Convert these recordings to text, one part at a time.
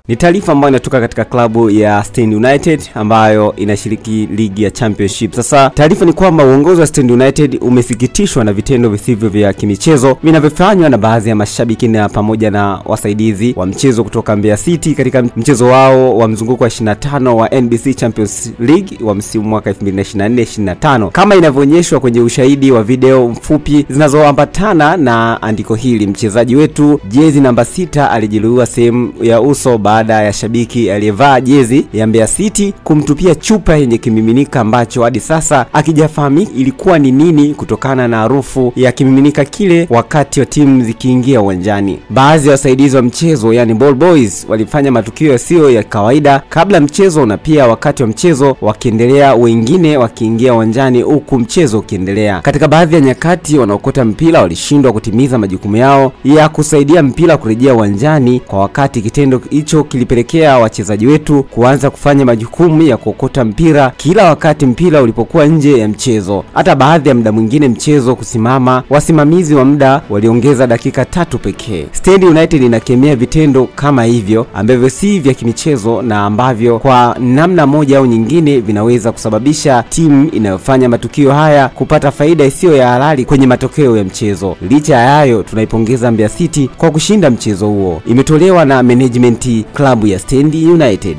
Ni taarifa ambayo inatoka katika klabu ya Stand United ambayo inashiriki ligi ya Championship. Sasa taarifa ni kwamba uongozi wa Stand United umesikitishwa na vitendo visivyo vya kimichezo vinavyofanywa na baadhi ya mashabiki na pamoja na wasaidizi wa mchezo kutoka Mbeya City katika mchezo wao wa mzunguko wa 25 wa NBC Champions League wa msimu mwaka 2024-25, kama inavyoonyeshwa kwenye ushahidi wa video mfupi zinazoambatana na andiko hili. Mchezaji wetu jezi namba 6 alijeruhiwa sehemu ya uso baada ya shabiki aliyevaa jezi ya Mbeya City kumtupia chupa yenye kimiminika ambacho hadi sasa akijafahamika ilikuwa ni nini kutokana na harufu ya kimiminika kile wakati wa timu zikiingia uwanjani. Baadhi ya wasaidizi wa mchezo yani ball boys walifanya matukio yasiyo ya kawaida kabla mchezo na pia wakati wa mchezo wakiendelea, wengine wakiingia uwanjani huku mchezo ukiendelea. Katika baadhi ya nyakati wanaokota mpira walishindwa kutimiza majukumu yao ya kusaidia mpira kurejea uwanjani kwa wakati. Kitendo hicho kilipelekea wachezaji wetu kuanza kufanya majukumu ya kuokota mpira kila wakati mpira ulipokuwa nje ya mchezo. Hata baadhi ya muda mwingine mchezo kusimama, wasimamizi wa muda waliongeza dakika 3 pekee. Stand United inakemea vitendo kama hivyo ambavyo si vya kimichezo na ambavyo kwa namna moja au nyingine vinaweza kusababisha timu inayofanya matukio haya kupata faida isiyo ya halali kwenye matokeo ya mchezo. Licha ya hayo, tunaipongeza Mbeya City kwa kushinda mchezo huo. Imetolewa na management klabu ya Stand United.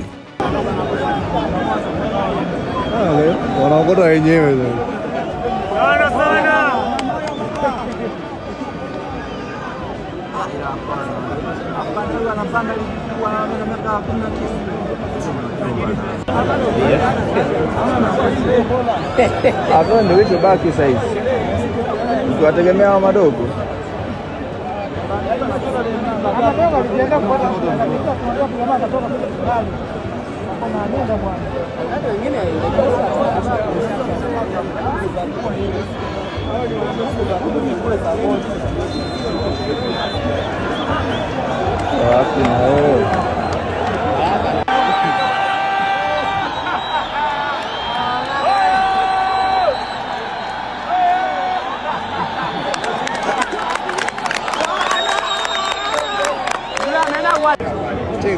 Wanaokota wenyewe sana. hapo ndio hicho baki saizi. Tuwategemea wa madogo.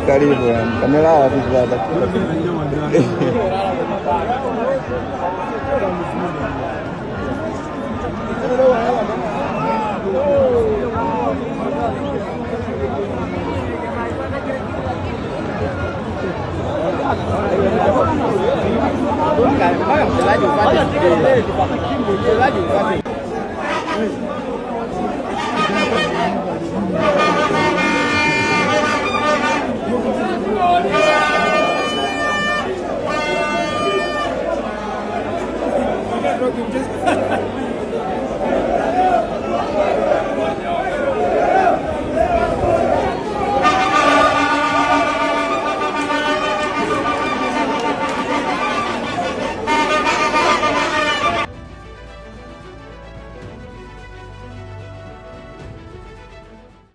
Karibu kamera wapi sasa?